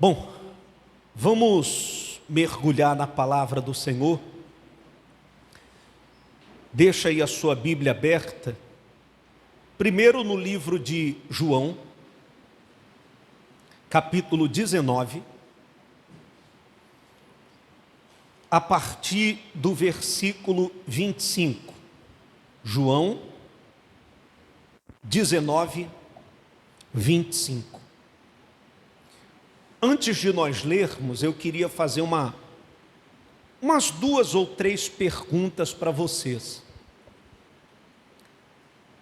Bom, vamos mergulhar na palavra do Senhor. Deixa aí a sua Bíblia aberta. Primeiro no livro de João, capítulo 19, a partir do versículo 25. João 19, 25. Antes de nós lermos, eu queria fazer umas 2 ou 3 perguntas para vocês.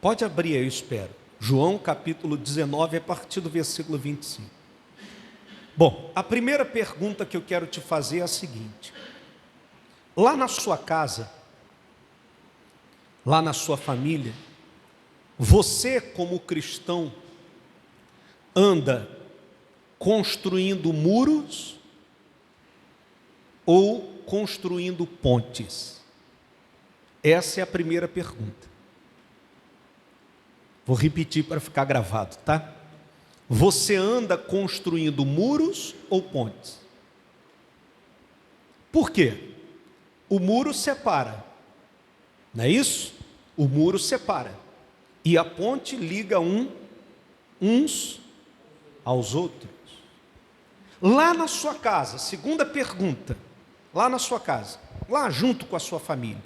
Pode abrir aí, eu espero. João capítulo 19, a partir do versículo 25. Bom, a primeira pergunta que eu quero te fazer é a seguinte. Lá na sua casa, lá na sua família, você como cristão anda construindo muros ou construindo pontes? Essa é a primeira pergunta. Vou repetir para ficar gravado, tá? Você anda construindo muros ou pontes? Por quê? O muro separa, não é isso? O muro separa. E a ponte liga uns aos outros. Lá na sua casa, segunda pergunta, lá na sua casa, lá junto com a sua família,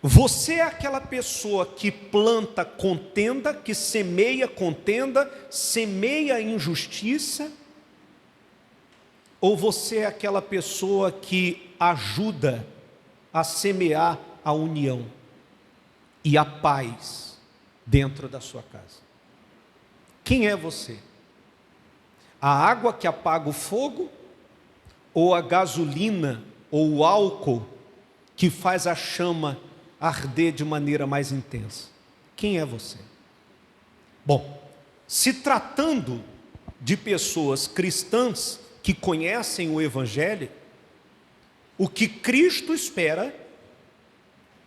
você é aquela pessoa que planta contenda, que semeia contenda, semeia injustiça? Ou você é aquela pessoa que ajuda a semear a união e a paz dentro da sua casa? Quem é você? A água que apaga o fogo, ou a gasolina, ou o álcool que faz a chama arder de maneira mais intensa? Quem é você? Bom, se tratando de pessoas cristãs que conhecem o Evangelho, o que Cristo espera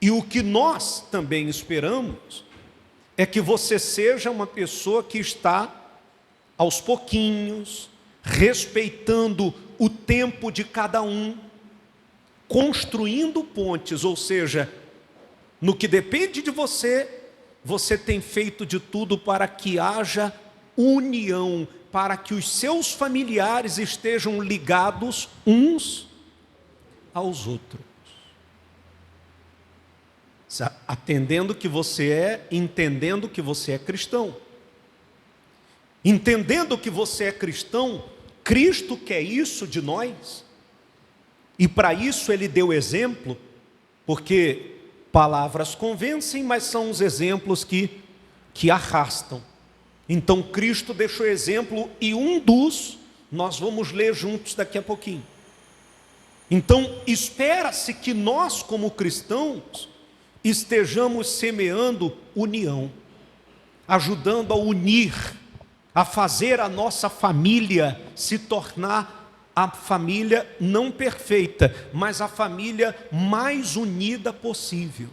e o que nós também esperamos é que você seja uma pessoa que está aos pouquinhos, respeitando o tempo de cada um, construindo pontes, ou seja, no que depende de você, você tem feito de tudo para que haja união, para que os seus familiares estejam ligados uns aos outros. Atendendo que você é, entendendo que você é cristão. Entendendo que você é cristão, Cristo quer isso de nós. E para isso Ele deu exemplo, porque palavras convencem, mas são os exemplos que arrastam. Então Cristo deixou exemplo e um dos, nós vamos ler juntos daqui a pouquinho. Então espera-se que nós como cristãos estejamos semeando união, ajudando a unir, a fazer a nossa família se tornar a família não perfeita, mas a família mais unida possível.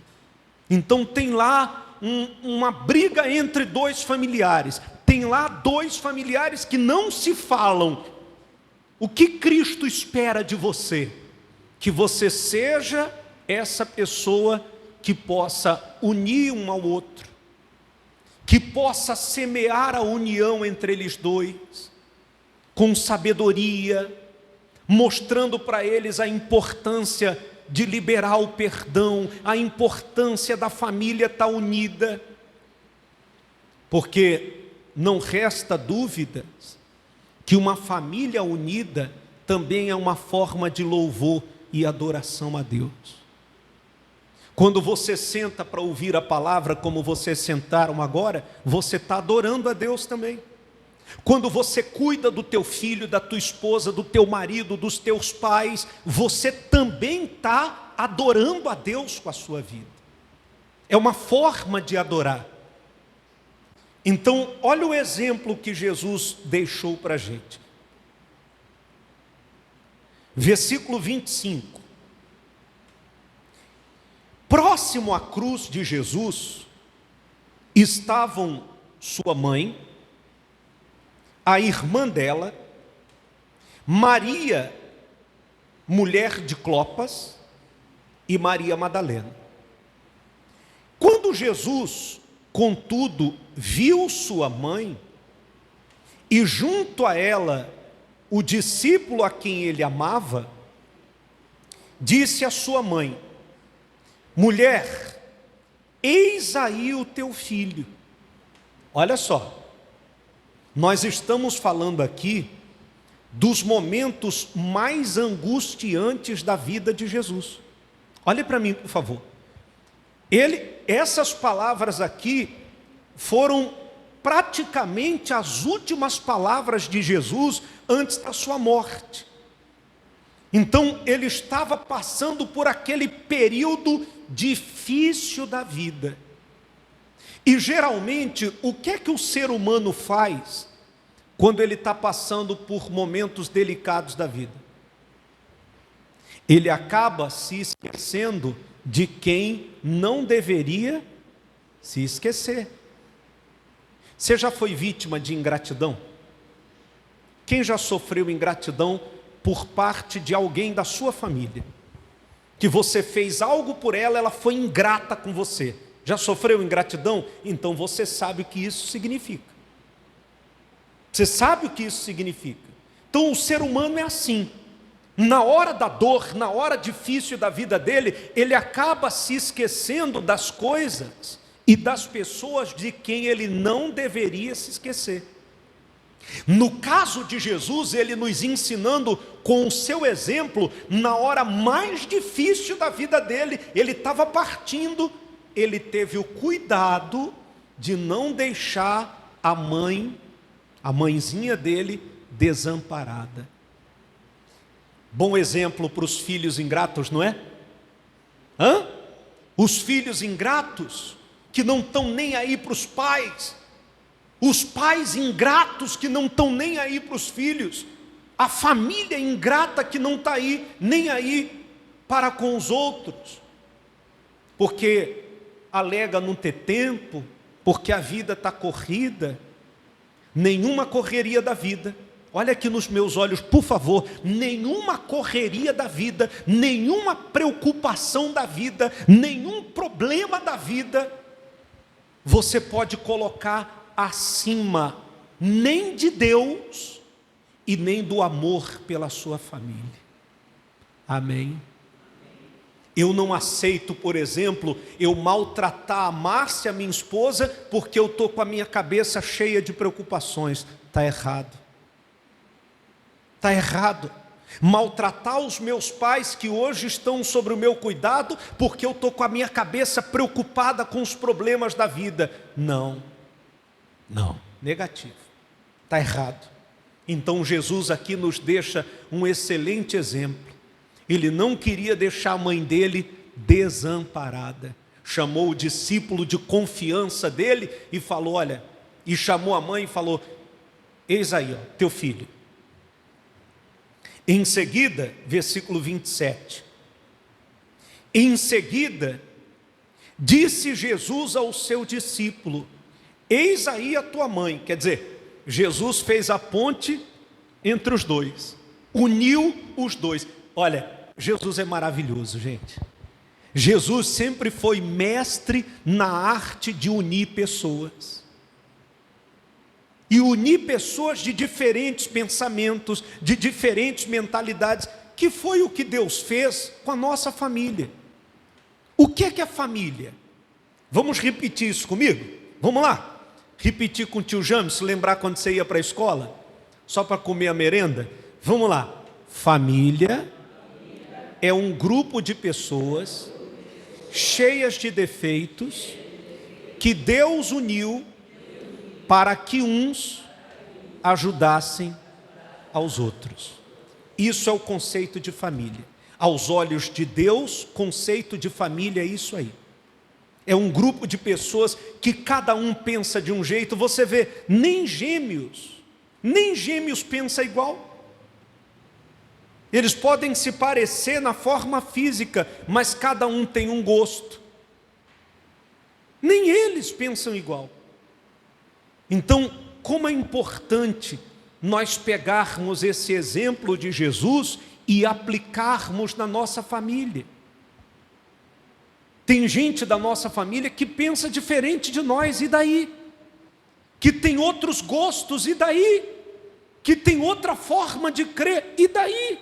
Então tem lá uma briga entre 2 familiares, tem lá 2 familiares que não se falam. O que Cristo espera de você? Que você seja essa pessoa que possa unir um ao outro, que possa semear a união entre eles dois, com sabedoria, mostrando para eles a importância de liberar o perdão, a importância da família estar unida, porque não resta dúvidas que uma família unida também é uma forma de louvor e adoração a Deus. Quando você senta para ouvir a palavra, como vocês sentaram agora, você está adorando a Deus também. Quando você cuida do teu filho, da tua esposa, do teu marido, dos teus pais, você também está adorando a Deus com a sua vida. É uma forma de adorar. Então, olha o exemplo que Jesus deixou para a gente. Versículo 25. Próximo à cruz de Jesus, estavam sua mãe, a irmã dela Maria, mulher de Clopas, e Maria Madalena. Quando Jesus, contudo, viu sua mãe, e junto a ela o discípulo a quem ele amava, disse à sua mãe: mulher, eis aí o teu filho. Olha só, nós estamos falando aqui dos momentos mais angustiantes da vida de Jesus. Olhe para mim, por favor. Essas palavras aqui foram praticamente as últimas palavras de Jesus antes da sua morte. Então, ele estava passando por aquele período difícil da vida. E geralmente, o que é que o ser humano faz quando ele está passando por momentos delicados da vida? Ele acaba se esquecendo de quem não deveria se esquecer. Você já foi vítima de ingratidão? Quem já sofreu ingratidão por parte de alguém da sua família? Que você fez algo por ela, ela foi ingrata com você. Já sofreu ingratidão? Então você sabe o que isso significa. Você sabe o que isso significa. Então o ser humano é assim. Na hora da dor, na hora difícil da vida dele, ele acaba se esquecendo das coisas e das pessoas de quem ele não deveria se esquecer. No caso de Jesus, ele nos ensinando com o seu exemplo, na hora mais difícil da vida dele, ele estava partindo, ele teve o cuidado de não deixar a mãezinha dele, desamparada. Bom exemplo para os filhos ingratos, não é? Os filhos ingratos, que não estão nem aí para os pais, os pais ingratos que não estão nem aí para os filhos, a família ingrata que não está aí, nem aí para com os outros, porque alega não ter tempo, porque a vida está corrida. Nenhuma correria da vida, olha aqui nos meus olhos, por favor, nenhuma correria da vida, nenhuma preocupação da vida, nenhum problema da vida, você pode colocar acima nem de Deus e nem do amor pela sua família. Amém? Eu não aceito, por exemplo, eu maltratar a Márcia, minha esposa, porque eu estou com a minha cabeça cheia de preocupações. Está errado. Está errado. Maltratar os meus pais que hoje estão sobre o meu cuidado, porque eu estou com a minha cabeça preocupada com os problemas da vida. Não, negativo. Está errado. Então Jesus aqui nos deixa um excelente exemplo. Ele não queria deixar a mãe dele desamparada. Chamou o discípulo de confiança dele e falou, olha, e chamou a mãe e falou, eis aí, ó, teu filho. Em seguida, versículo 27. Em seguida, disse Jesus ao seu discípulo, eis aí a tua mãe. Quer dizer, Jesus fez a ponte entre os dois, uniu os dois. Olha, Jesus é maravilhoso, gente. Jesus sempre foi mestre na arte de unir pessoas. E unir pessoas de diferentes pensamentos, de diferentes mentalidades, que foi o que Deus fez com a nossa família. O que é a família? Vamos repetir isso comigo? Vamos lá? Repetir com o tio James, se lembrar quando você ia para a escola? Só para comer a merenda? Vamos lá. Família é um grupo de pessoas cheias de defeitos que Deus uniu para que uns ajudassem aos outros. Isso é o conceito de família. Aos olhos de Deus, conceito de família é isso aí. É um grupo de pessoas que cada um pensa de um jeito. Você vê, nem gêmeos pensam igual. Eles podem se parecer na forma física, mas cada um tem um gosto. Nem eles pensam igual. Então, como é importante nós pegarmos esse exemplo de Jesus e aplicarmos na nossa família. Tem gente da nossa família que pensa diferente de nós, e daí? Que tem outros gostos, e daí? Que tem outra forma de crer, e daí?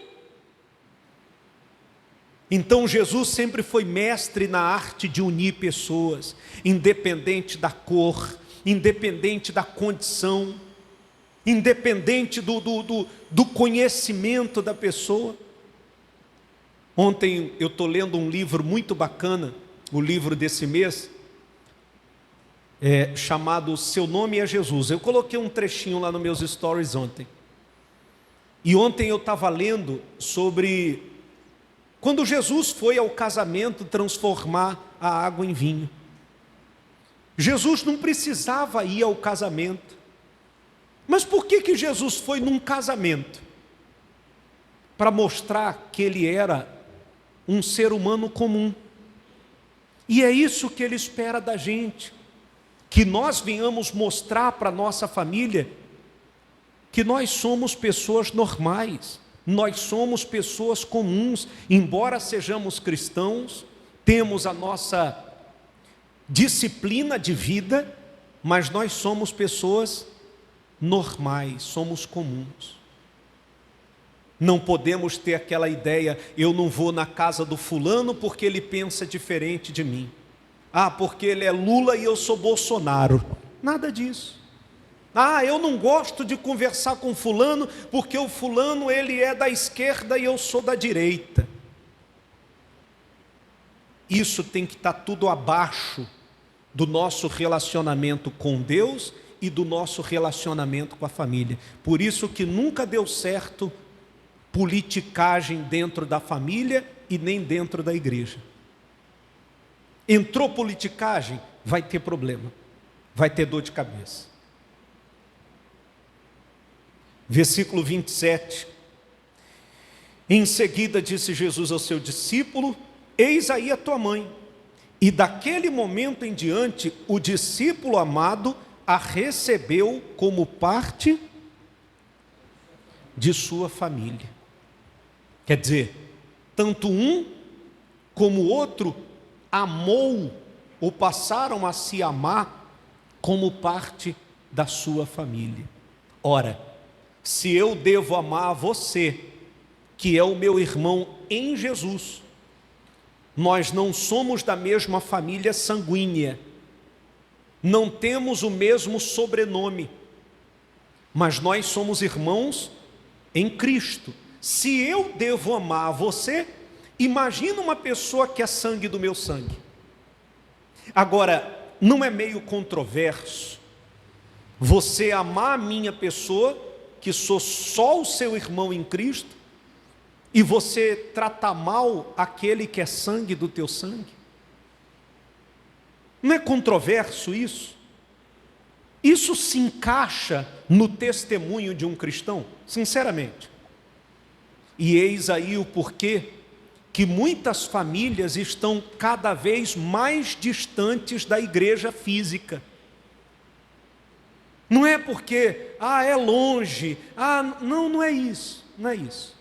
Então Jesus sempre foi mestre na arte de unir pessoas, independente da cor, independente da condição, independente do conhecimento da pessoa. Ontem eu estou lendo um livro muito bacana, o livro desse mês, chamado Seu Nome é Jesus. Eu coloquei um trechinho lá nos meus stories ontem. E ontem eu estava lendo sobre quando Jesus foi ao casamento transformar a água em vinho. Jesus não precisava ir ao casamento. Mas por que Jesus foi num casamento? Para mostrar que ele era um ser humano comum. E é isso que ele espera da gente, que nós venhamos mostrar para a nossa família que nós somos pessoas normais, nós somos pessoas comuns, embora sejamos cristãos, temos a nossa disciplina de vida, mas nós somos pessoas normais, somos comuns. Não podemos ter aquela ideia, eu não vou na casa do fulano porque ele pensa diferente de mim. Porque ele é Lula e eu sou Bolsonaro. Nada disso. Eu não gosto de conversar com fulano porque o fulano ele é da esquerda e eu sou da direita. Isso tem que estar tudo abaixo do nosso relacionamento com Deus e do nosso relacionamento com a família. Por isso que nunca deu certo politicagem dentro da família e nem dentro da igreja. Entrou politicagem, vai ter problema, vai ter dor de cabeça. Versículo 27. Em seguida disse Jesus ao seu discípulo: eis aí a tua mãe. E daquele momento em diante, o discípulo amado a recebeu como parte de sua família. Quer dizer, tanto um como o outro amou, ou passaram a se amar como parte da sua família. Ora, se eu devo amar você, que é o meu irmão em Jesus, nós não somos da mesma família sanguínea, não temos o mesmo sobrenome, mas nós somos irmãos em Cristo. Se eu devo amar você, imagina uma pessoa que é sangue do meu sangue. Agora, não é meio controverso você amar a minha pessoa, que sou só o seu irmão em Cristo, e você tratar mal aquele que é sangue do teu sangue? Não é controverso isso? Isso se encaixa no testemunho de um cristão? Sinceramente. E eis aí o porquê que muitas famílias estão cada vez mais distantes da igreja física. Não é porque, é longe, não é isso, não é isso.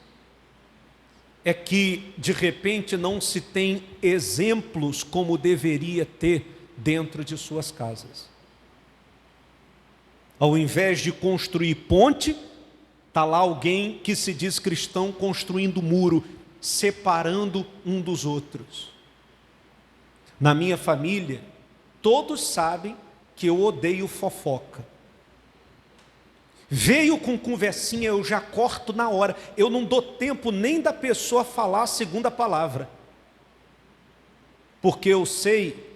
É que, de repente, não se tem exemplos como deveria ter dentro de suas casas. Ao invés de construir ponte, está lá alguém que se diz cristão construindo muro, separando um dos outros. Na minha família, todos sabem que eu odeio fofoca. Veio com conversinha, eu já corto na hora. Eu não dou tempo nem da pessoa falar a segunda palavra. Porque eu sei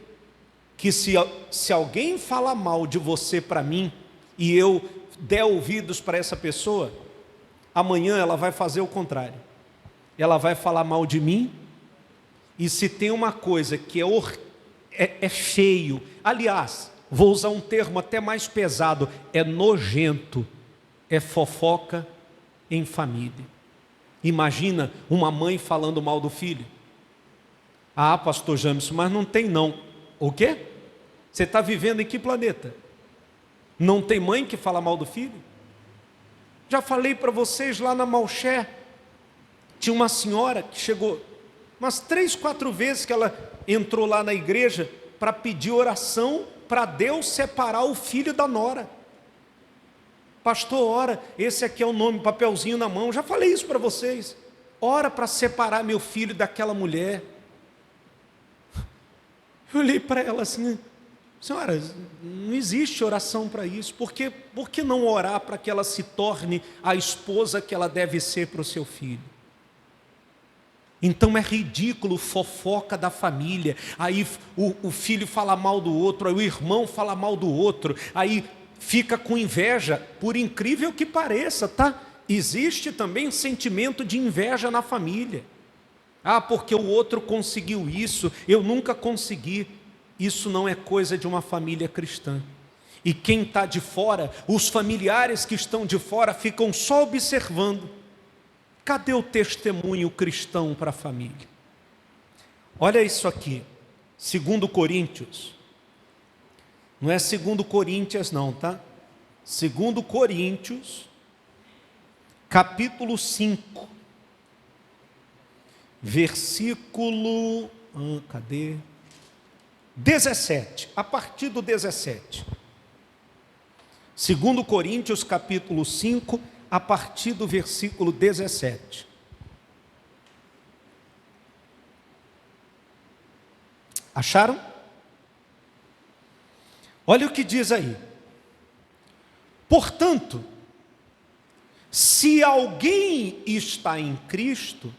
que se alguém falar mal de você para mim, e eu der ouvidos para essa pessoa, amanhã ela vai fazer o contrário. Ela vai falar mal de mim, e se tem uma coisa que é feio, aliás, vou usar um termo até mais pesado, é nojento, é fofoca em família. Imagina uma mãe falando mal do filho. Pastor James, mas não tem não. O quê? Você está vivendo em que planeta? Não tem mãe que fala mal do filho? Já falei para vocês lá na Malché, tinha uma senhora que chegou umas 3, 4 vezes que ela entrou lá na igreja para pedir oração para Deus separar o filho da nora. Pastor, ora, esse aqui é o nome, papelzinho na mão, já falei isso para vocês. Ora para separar meu filho daquela mulher. Eu olhei para ela assim, senhora, não existe oração para isso, por que não orar para que ela se torne a esposa que ela deve ser para o seu filho? Então é ridículo, fofoca da família, aí o filho fala mal do outro, aí o irmão fala mal do outro, aí fica com inveja, por incrível que pareça, tá? Existe também sentimento de inveja na família. Ah, porque o outro conseguiu isso, eu nunca consegui. Isso não é coisa de uma família cristã. E quem está de fora, os familiares que estão de fora, ficam só observando. Cadê o testemunho cristão para a família? Olha isso aqui, 2 Coríntios. Não é 2 Coríntios não, tá? 2 Coríntios, capítulo 5. Versículo, cadê? 17, a partir do 17. 2 Coríntios, capítulo 5, a partir do versículo 17. Acharam? Olha o que diz aí. Portanto, se alguém está em Cristo,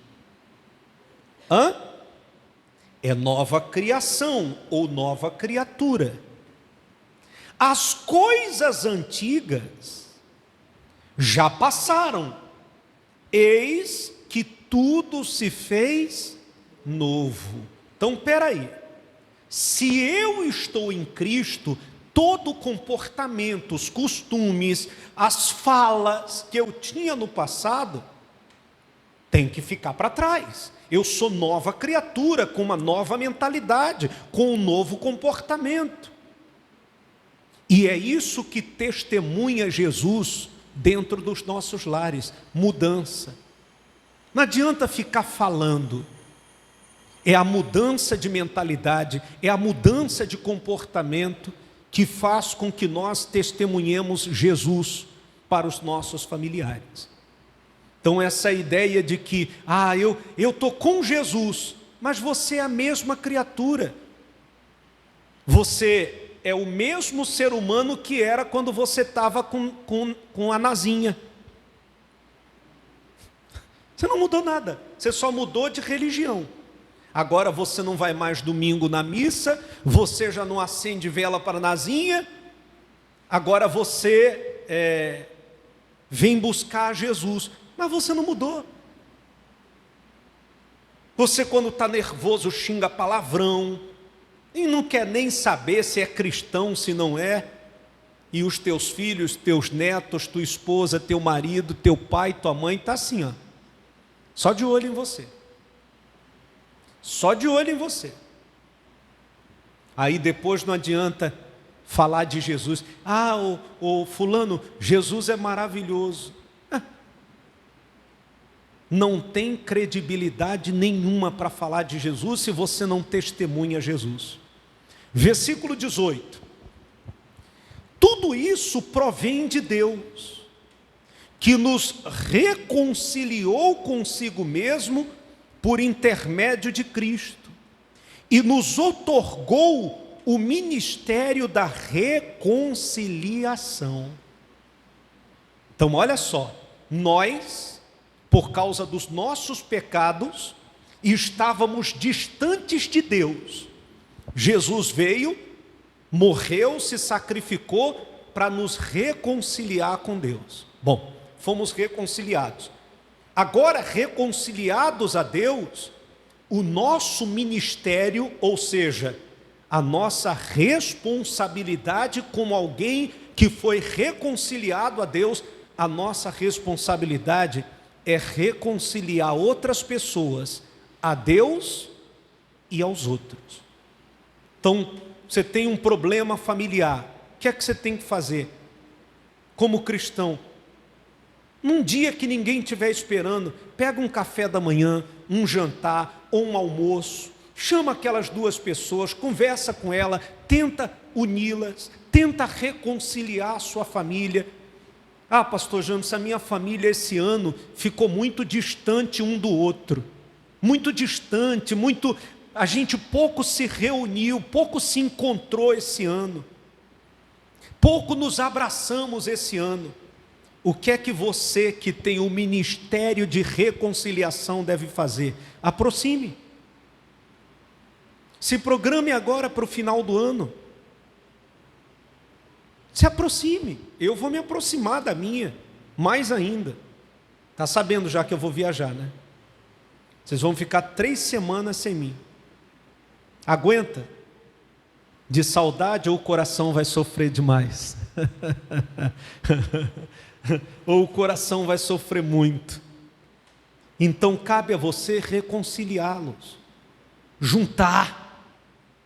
é nova criação ou nova criatura. As coisas antigas já passaram, eis que tudo se fez novo. Então, peraí, se eu estou em Cristo, todo comportamento, os costumes, as falas que eu tinha no passado, tem que ficar para trás. Eu sou nova criatura, com uma nova mentalidade, com um novo comportamento. E é isso que testemunha Jesus dentro dos nossos lares, mudança. Não adianta ficar falando, é a mudança de mentalidade, é a mudança de comportamento que faz com que nós testemunhemos Jesus para os nossos familiares. Então essa ideia de que, eu estou com Jesus, mas você é a mesma criatura. Você é o mesmo ser humano que era quando você estava com a Nazinha. Você não mudou nada, você só mudou de religião. Agora você não vai mais domingo na missa, você já não acende vela para a Nazinha, agora você vem buscar Jesus. Mas você não mudou. Você, quando está nervoso, xinga palavrão, e não quer nem saber se é cristão, se não é, e os teus filhos, teus netos, tua esposa, teu marido, teu pai, tua mãe, está assim, ó, só de olho em você. Só de olho em você. Aí depois não adianta falar de Jesus. Fulano, Jesus é maravilhoso. Não tem credibilidade nenhuma para falar de Jesus se você não testemunha Jesus. Versículo 18. Tudo isso provém de Deus, que nos reconciliou consigo mesmo por intermédio de Cristo e nos outorgou o ministério da reconciliação. Então olha só, nós, por causa dos nossos pecados, estávamos distantes de Deus. Jesus veio, morreu, se sacrificou para nos reconciliar com Deus. Bom, fomos reconciliados. Agora, reconciliados a Deus, o nosso ministério, ou seja, a nossa responsabilidade como alguém que foi reconciliado a Deus, a nossa responsabilidade é reconciliar outras pessoas a Deus e aos outros. Então, você tem um problema familiar, o que é que você tem que fazer? Como cristão, Num dia que ninguém estiver esperando, pega um café da manhã, um jantar ou um almoço, chama aquelas duas pessoas, conversa com ela, tenta uni-las, tenta reconciliar a sua família. Ah, pastor James, a minha família esse ano ficou muito distante um do outro, muito distante, a gente pouco se reuniu, pouco se encontrou esse ano, pouco nos abraçamos esse ano. O que é que você que tem o ministério de reconciliação deve fazer? Aproxime. Se programe agora para o final do ano. Se aproxime. Eu vou me aproximar da minha, mais ainda. Está sabendo já que eu vou viajar, né? Vocês vão ficar 3 semanas sem mim. Aguenta? De saudade ou o coração vai sofrer demais? Ou o coração vai sofrer muito? Então cabe a você reconciliá-los, juntar.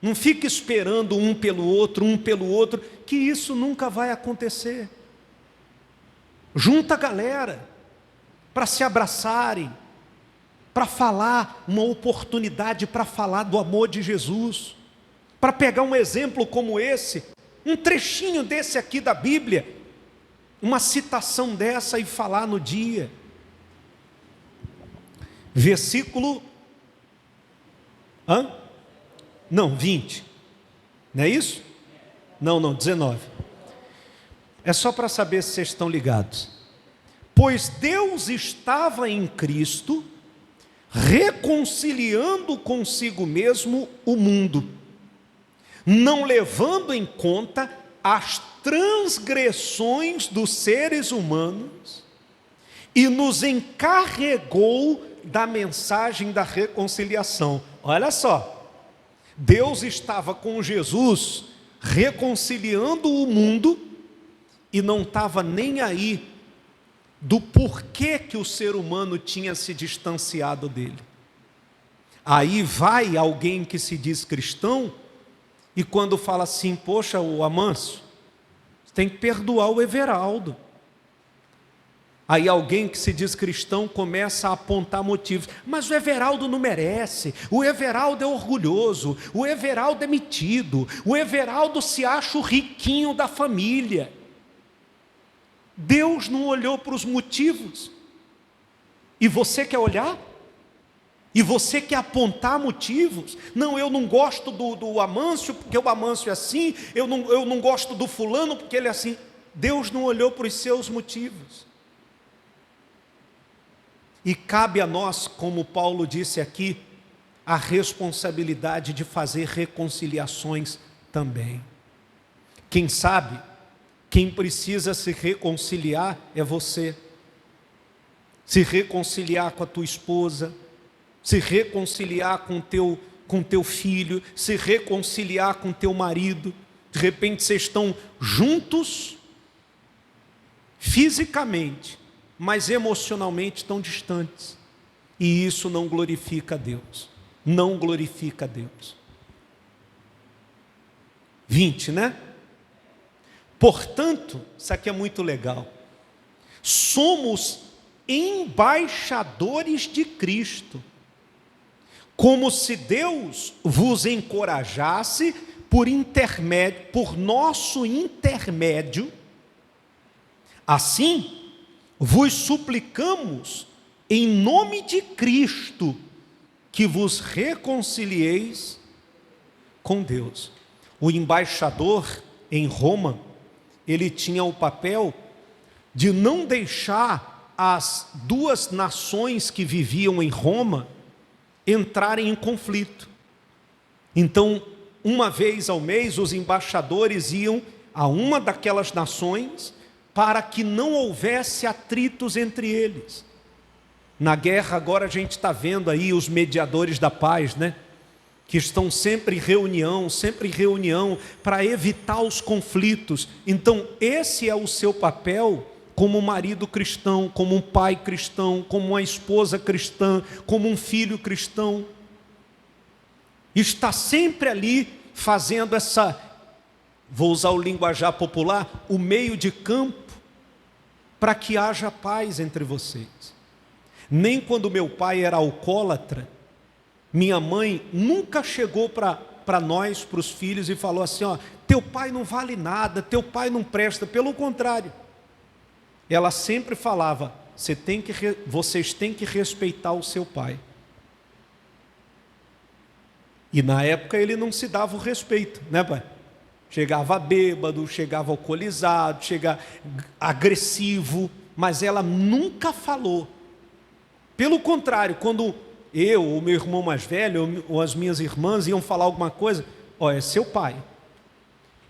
Não fique esperando um pelo outro, que isso nunca vai acontecer. Junta a galera para se abraçarem, para falar, uma oportunidade para falar do amor de Jesus, para pegar um exemplo como esse, um trechinho desse aqui da Bíblia, uma citação dessa e falar no dia. Versículo 20, não é isso? Não, 19. É só para saber se vocês estão ligados. Pois Deus estava em Cristo, reconciliando consigo mesmo o mundo, não levando em conta as transgressões dos seres humanos, e nos encarregou da mensagem da reconciliação. Olha só, Deus estava com Jesus reconciliando o mundo e não estava nem aí do porquê que o ser humano tinha se distanciado dele. Aí vai alguém que se diz cristão e quando fala assim, poxa, o Amâncio, você tem que perdoar o Everaldo. Aí alguém que se diz cristão começa a apontar motivos. Mas o Everaldo não merece, o Everaldo é orgulhoso, o Everaldo é metido, o Everaldo se acha o riquinho da família. Deus não olhou para os motivos. E você quer olhar? E você quer apontar motivos? Não, eu não gosto do Amâncio, porque o Amâncio é assim, eu não gosto do fulano, porque ele é assim. Deus não olhou para os seus motivos. E cabe a nós, como Paulo disse aqui, a responsabilidade de fazer reconciliações também. Quem sabe, quem precisa se reconciliar é você. Se reconciliar com a tua esposa, se reconciliar com teu filho, se reconciliar com teu marido. De repente vocês estão juntos fisicamente, mas emocionalmente estão distantes. E isso não glorifica a Deus. Não glorifica a Deus. 20, né? Portanto, isso aqui é muito legal. Somos embaixadores de Cristo, como se Deus vos encorajasse por nosso intermédio. Assim, vos suplicamos, em nome de Cristo, que vos reconcilieis com Deus. O embaixador em Roma, ele tinha o papel de não deixar as duas nações que viviam em Roma entrarem em conflito. Então, uma vez ao mês, os embaixadores iam a uma daquelas nações para que não houvesse atritos entre eles. Na guerra agora a gente está vendo aí os mediadores da paz, né? Que estão sempre em reunião para evitar os conflitos. Então esse é o seu papel como um marido cristão, como um pai cristão, como uma esposa cristã, como um filho cristão. Está sempre ali fazendo vou usar o linguajar popular, o meio de campo, para que haja paz entre vocês. Nem quando meu pai era alcoólatra, minha mãe nunca chegou para nós, para os filhos, e falou assim: ó, teu pai não vale nada, teu pai não presta. Pelo contrário, ela sempre falava: vocês têm que respeitar o seu pai. E na época ele não se dava o respeito, né, pai? Chegava bêbado, chegava alcoolizado, chegava agressivo, mas ela nunca falou. Pelo contrário, quando eu, ou meu irmão mais velho, ou as minhas irmãs iam falar alguma coisa, ó, é seu pai.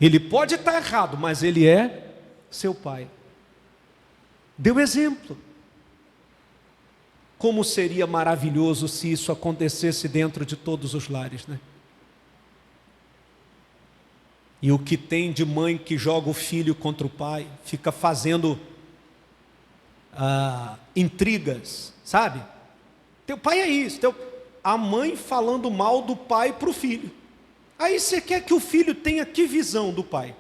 Ele pode estar errado, mas ele é seu pai. Deu exemplo. Como seria maravilhoso se isso acontecesse dentro de todos os lares, né? E o que tem de mãe que joga o filho contra o pai, fica fazendo intrigas, sabe? Teu pai é isso, a mãe falando mal do pai para o filho. Aí você quer que o filho tenha que visão do pai?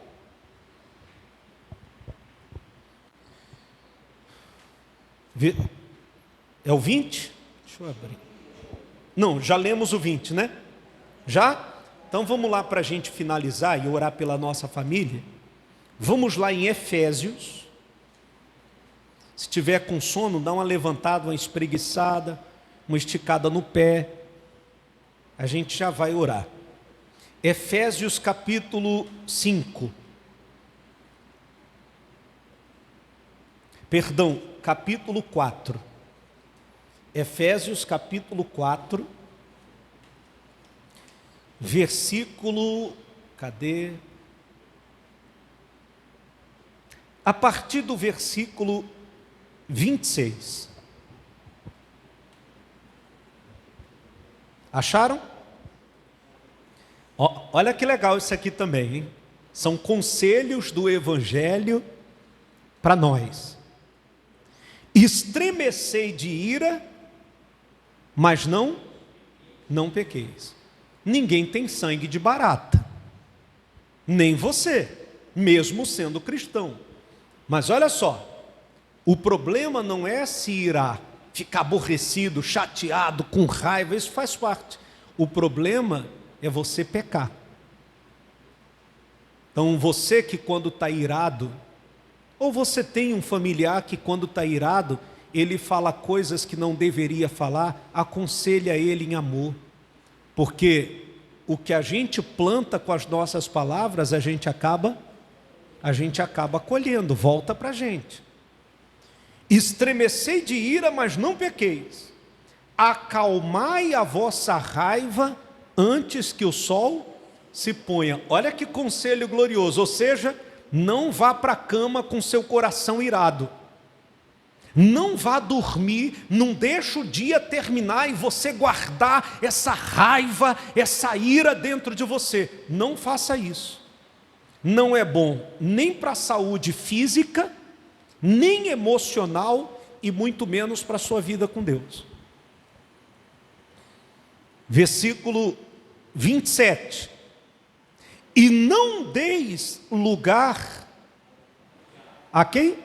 É o 20? Deixa eu abrir. Não, já lemos o 20, né? Já? Então vamos lá para a gente finalizar e orar pela nossa família. Vamos lá em Efésios. Se tiver com sono, dá uma levantada, uma espreguiçada, uma esticada no pé. A gente já vai orar. Efésios capítulo 5. Perdão, capítulo 4. Efésios capítulo 4, versículo, cadê? A partir do versículo 26. Acharam? Olha que legal isso aqui também, hein? São conselhos do Evangelho para nós. Estremecei de ira, mas não pequeis. Ninguém tem sangue de barata, nem você, mesmo sendo cristão. Mas olha só, o problema não é se irar, ficar aborrecido, chateado, com raiva, isso faz parte. O problema é você pecar. Então você que quando está irado, ou você tem um familiar que quando está irado, ele fala coisas que não deveria falar, aconselha ele em amor. Porque o que a gente planta com as nossas palavras, a gente acaba colhendo, volta para a gente. Estremecei de ira, mas não pequeis. Acalmai a vossa raiva antes que o sol se ponha. Olha que conselho glorioso, ou seja, não vá para a cama com seu coração irado. Não vá dormir, não deixe o dia terminar e você guardar essa raiva, essa ira dentro de você. Não faça isso. Não é bom nem para a saúde física, nem emocional e muito menos para a sua vida com Deus. Versículo 27. E não deis lugar a quem?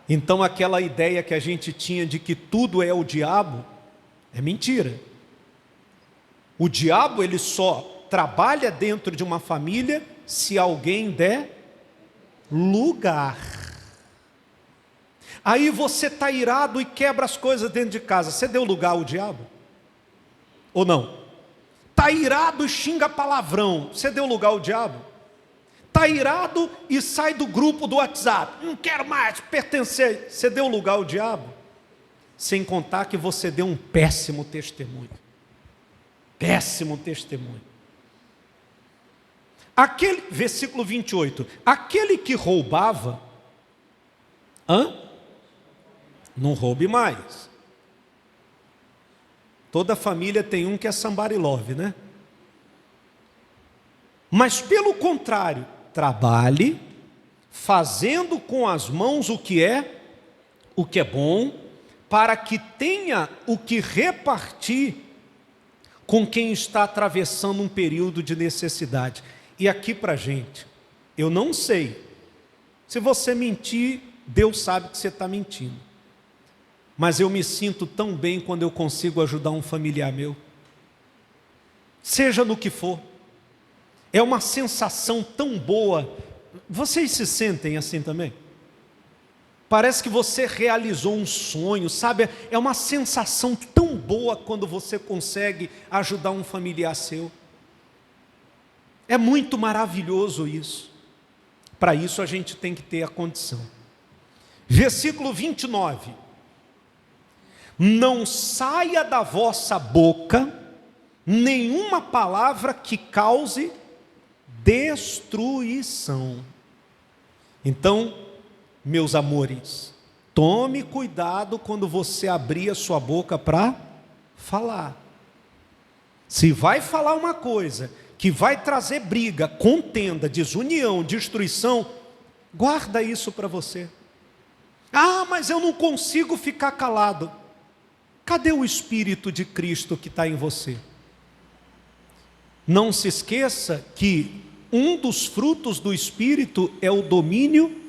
Então aquela ideia que a gente tinha de que tudo é o diabo, é mentira. O diabo ele só trabalha dentro de uma família se alguém der lugar. Aí você está irado e quebra as coisas dentro de casa, você deu lugar ao diabo? Ou não? Está irado e xinga palavrão, você deu lugar ao diabo? Está irado e sai do grupo do WhatsApp, não quero mais pertencer, você deu lugar ao diabo? Sem contar que você deu um péssimo testemunho. Péssimo testemunho. Versículo 28, aquele que roubava, não roube mais. Toda família tem um que é somebody love, né? Mas pelo contrário, trabalhe, fazendo com as mãos o que é bom, para que tenha o que repartir com quem está atravessando um período de necessidade. E aqui para a gente, eu não sei, se você mentir, Deus sabe que você está mentindo. Mas eu me sinto tão bem quando eu consigo ajudar um familiar meu. Seja no que for. É uma sensação tão boa. Vocês se sentem assim também? Parece que você realizou um sonho, sabe? É uma sensação tão boa quando você consegue ajudar um familiar seu. É muito maravilhoso isso. Para isso a gente tem que ter a condição. Versículo 29. Não saia da vossa boca nenhuma palavra que cause destruição. Então, meus amores, tome cuidado quando você abrir a sua boca para falar. Se vai falar uma coisa que vai trazer briga, contenda, desunião, destruição, guarda isso para você. Ah, mas eu não consigo ficar calado. Cadê o Espírito de Cristo que está em você? Não se esqueça que um dos frutos do Espírito é o domínio.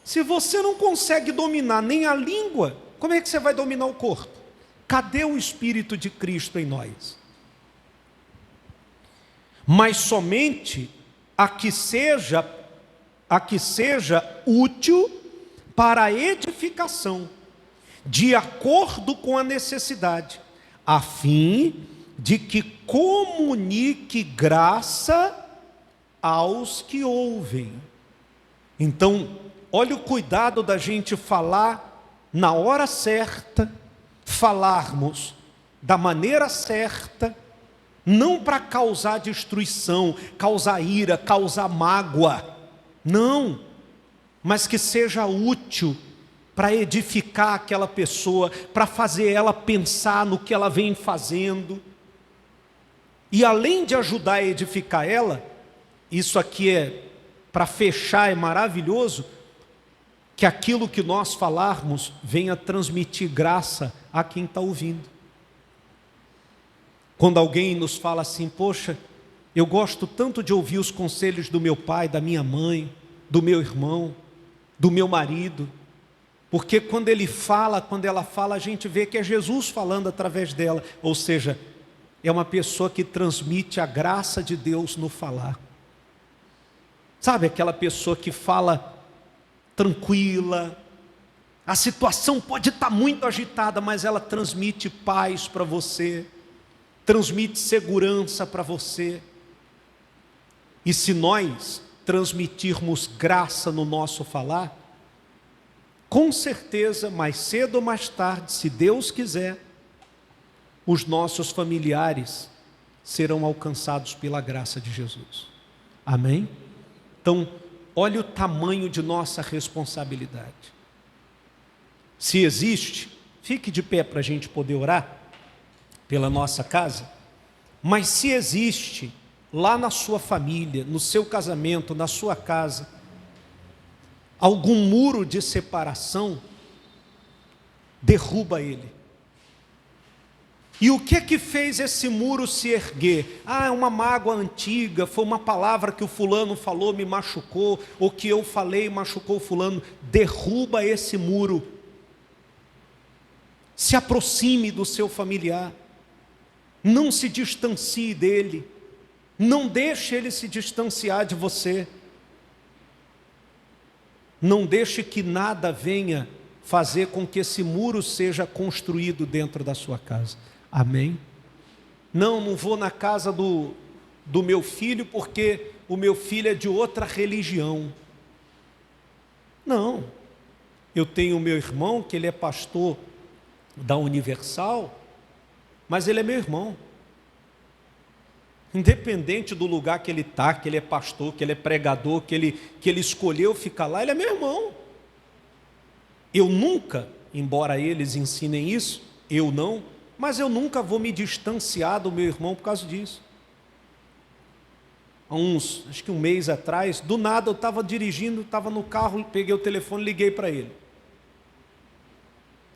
Se você não consegue dominar nem a língua, como é que você vai dominar o corpo? Cadê o Espírito de Cristo em nós? Mas somente a que seja útil para a edificação, de acordo com a necessidade, a fim de que comunique graça aos que ouvem. Então, olha o cuidado da gente falar na hora certa, falarmos da maneira certa, não para causar destruição, causar ira, causar mágoa, não, mas que seja útil para edificar aquela pessoa, para fazer ela pensar no que ela vem fazendo. E além de ajudar a edificar ela, isso aqui para fechar, é maravilhoso, que aquilo que nós falarmos venha transmitir graça a quem está ouvindo. Quando alguém nos fala assim, poxa, eu gosto tanto de ouvir os conselhos do meu pai, da minha mãe, do meu irmão, do meu marido, porque quando ele fala, quando ela fala, a gente vê que é Jesus falando através dela, ou seja, é uma pessoa que transmite a graça de Deus no falar. Sabe aquela pessoa que fala tranquila, a situação pode estar muito agitada, mas ela transmite paz para você, transmite segurança para você. E se nós transmitirmos graça no nosso falar, com certeza, mais cedo ou mais tarde, se Deus quiser, os nossos familiares serão alcançados pela graça de Jesus. Amém? Então, olha o tamanho de nossa responsabilidade. Se existe, fique de pé para a gente poder orar pela nossa casa, mas se existe lá na sua família, no seu casamento, na sua casa, algum muro de separação, derruba ele. E o que é que fez esse muro se erguer? Ah, é uma mágoa antiga, foi uma palavra que o fulano falou, me machucou, ou que eu falei e machucou o fulano. Derruba esse muro. Se aproxime do seu familiar. Não se distancie dele. Não deixe ele se distanciar de você. Não deixe que nada venha fazer com que esse muro seja construído dentro da sua casa. Amém? Não vou na casa do meu filho porque o meu filho é de outra religião. Não. Eu tenho o meu irmão, que ele é pastor da Universal, mas ele é meu irmão. Independente do lugar que ele está, que ele é pastor, que ele é pregador, que ele escolheu ficar lá, ele é meu irmão. Eu nunca, embora eles ensinem isso, eu não, mas eu nunca vou me distanciar do meu irmão por causa disso. Acho que um mês atrás, do nada eu estava dirigindo, estava no carro, peguei o telefone e liguei para ele.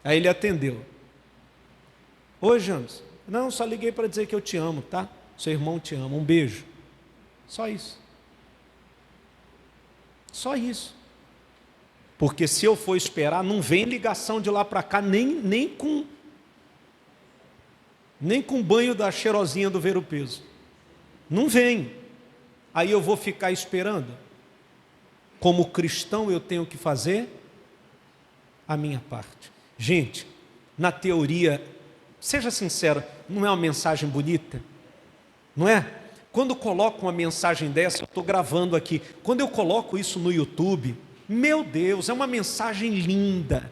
Aí ele atendeu. Oi, James. Não, só liguei para dizer que eu te amo, tá? Seu irmão te ama, um beijo. Só isso. Só isso. Porque se eu for esperar, não vem ligação de lá para cá, nem com banho da cheirosinha do Ver o Peso. Não vem. Aí eu vou ficar esperando. Como cristão eu tenho que fazer a minha parte. Gente, na teoria, seja sincero, não é uma mensagem bonita? Não é? Quando eu coloco uma mensagem dessa, eu estou gravando aqui. Quando eu coloco isso no YouTube, meu Deus, é uma mensagem linda.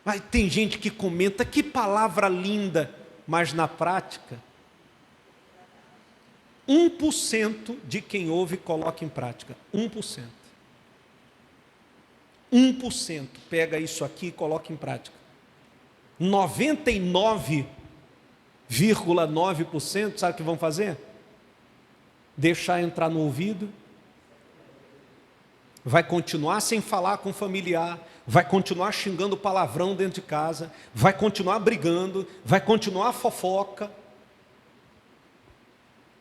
Mas tem gente que comenta, que palavra linda. Mas na prática, 1% de quem ouve coloca em prática. 1%. 1% pega isso aqui e coloca em prática. 99,9% sabe o que vão fazer? Deixar entrar no ouvido, vai continuar sem falar com o familiar, vai continuar xingando palavrão dentro de casa, vai continuar brigando, vai continuar fofoca.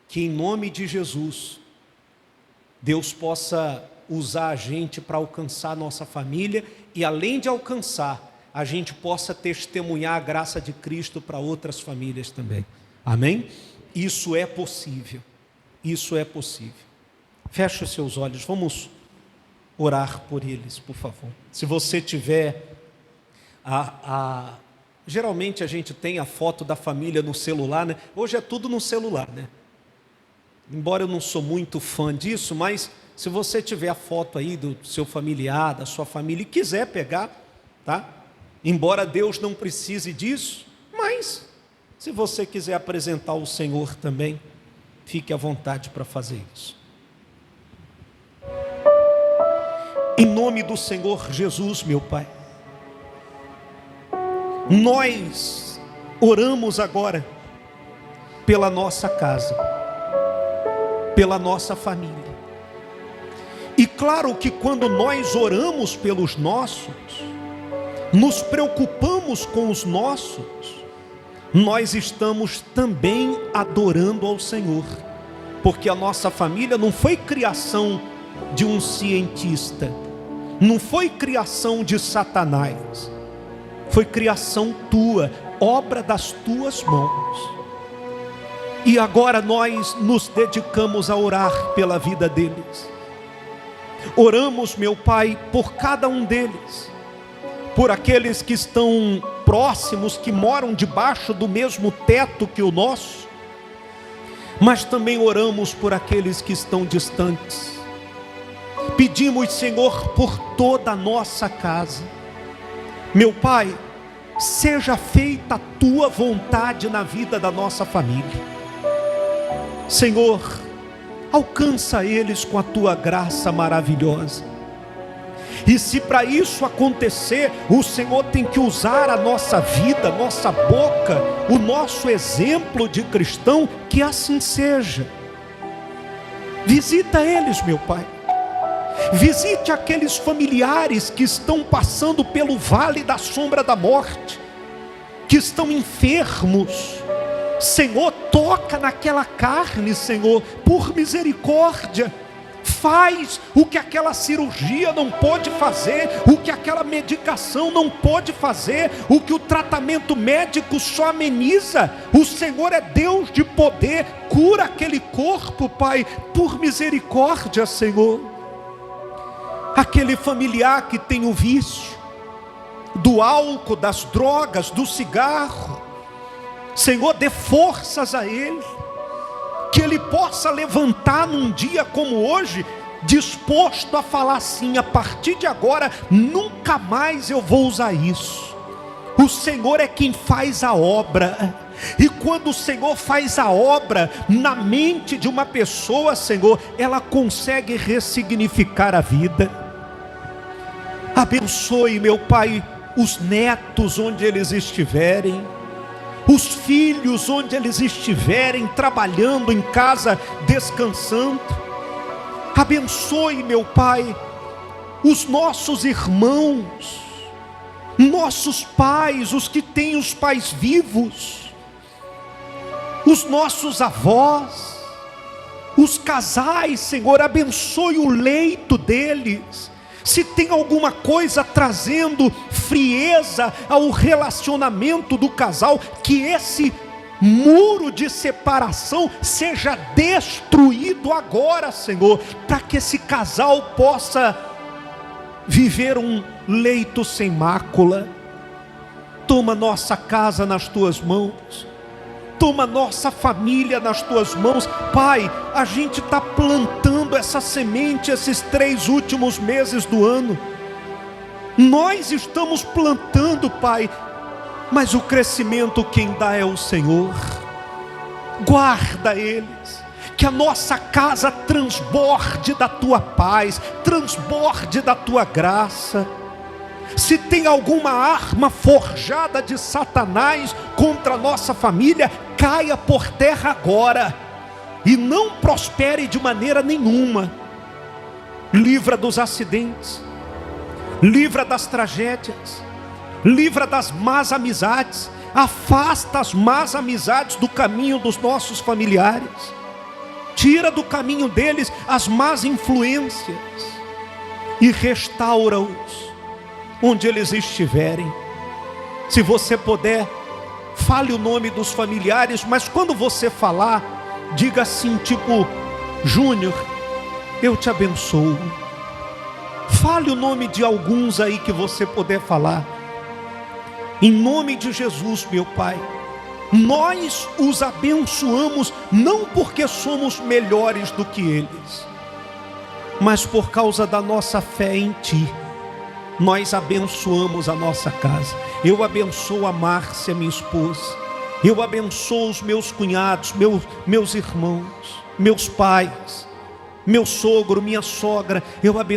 Que em nome de Jesus, Deus possa usar a gente para alcançar a nossa família e além de alcançar, a gente possa testemunhar a graça de Cristo para outras famílias também. Amém? Isso é possível. Isso é possível. Feche os seus olhos, vamos orar por eles, por favor. Se você tiver geralmente a gente tem a foto da família no celular, né? Hoje é tudo no celular, né? Embora eu não sou muito fã disso, mas se você tiver a foto aí do seu familiar, da sua família, e quiser pegar, tá? Embora Deus não precise disso, mas se você quiser apresentar o Senhor também, fique à vontade para fazer isso. Em nome do Senhor Jesus, meu Pai, nós oramos agora pela nossa casa, pela nossa família. E claro que quando nós oramos pelos nossos, nos preocupamos com os nossos, nós estamos também adorando ao Senhor, porque a nossa família não foi criação de um cientista, não foi criação de Satanás, foi criação tua, obra das tuas mãos. E agora nós nos dedicamos a orar pela vida deles. Oramos, meu Pai, por cada um deles, por aqueles que estão próximos, que moram debaixo do mesmo teto que o nosso, mas também oramos por aqueles que estão distantes. Pedimos, Senhor, por toda a nossa casa. Meu Pai, seja feita a tua vontade na vida da nossa família. Senhor, alcança eles com a tua graça maravilhosa. E se para isso acontecer, o Senhor tem que usar a nossa vida, nossa boca, o nosso exemplo de cristão, que assim seja. Visita eles, meu Pai. Visite aqueles familiares que estão passando pelo vale da sombra da morte, que estão enfermos. Senhor, toca naquela carne, Senhor, por misericórdia. Faz o que aquela cirurgia não pôde fazer, o que aquela medicação não pôde fazer, o que o tratamento médico só ameniza. O Senhor é Deus de poder, cura aquele corpo, Pai, por misericórdia, Senhor. Aquele familiar que tem o vício do álcool, das drogas, do cigarro, Senhor, dê forças a ele, que ele possa levantar num dia como hoje, disposto a falar assim: a partir de agora, nunca mais eu vou usar isso. O Senhor é quem faz a obra, e quando o Senhor faz a obra na mente de uma pessoa, Senhor, ela consegue ressignificar a vida. Abençoe, meu Pai, os netos onde eles estiverem, os filhos onde eles estiverem, trabalhando em casa, descansando. Abençoe, meu Pai, os nossos irmãos, nossos pais, os que têm os pais vivos, os nossos avós, os casais, Senhor, abençoe o leito deles. Se tem alguma coisa trazendo frieza ao relacionamento do casal, que esse muro de separação seja destruído agora, Senhor, para que esse casal possa viver um leito sem mácula. Toma nossa casa nas tuas mãos, toma nossa família nas tuas mãos. Pai, a gente está plantando essa semente esses 3 últimos meses do ano. Nós estamos plantando, Pai, mas o crescimento quem dá é o Senhor. Guarda eles, que a nossa casa transborde da tua paz, transborde da tua graça. Se tem alguma arma forjada de Satanás contra a nossa família, caia por terra agora, e não prospere de maneira nenhuma. Livra dos acidentes, livra das tragédias, livra das más amizades, afasta as más amizades do caminho dos nossos familiares, tira do caminho deles as más influências, e restaura-os onde eles estiverem. Se você puder, fale o nome dos familiares, mas quando você falar, diga assim, tipo: Júnior, eu te abençoo. Fale o nome de alguns aí que você puder falar. Em nome de Jesus, meu Pai, nós os abençoamos, não porque somos melhores do que eles, mas por causa da nossa fé em Ti. Nós abençoamos a nossa casa. Eu abençoo a Márcia, minha esposa. Eu abençoo os meus cunhados, meus irmãos, meus pais, meu sogro, minha sogra. Eu abençoo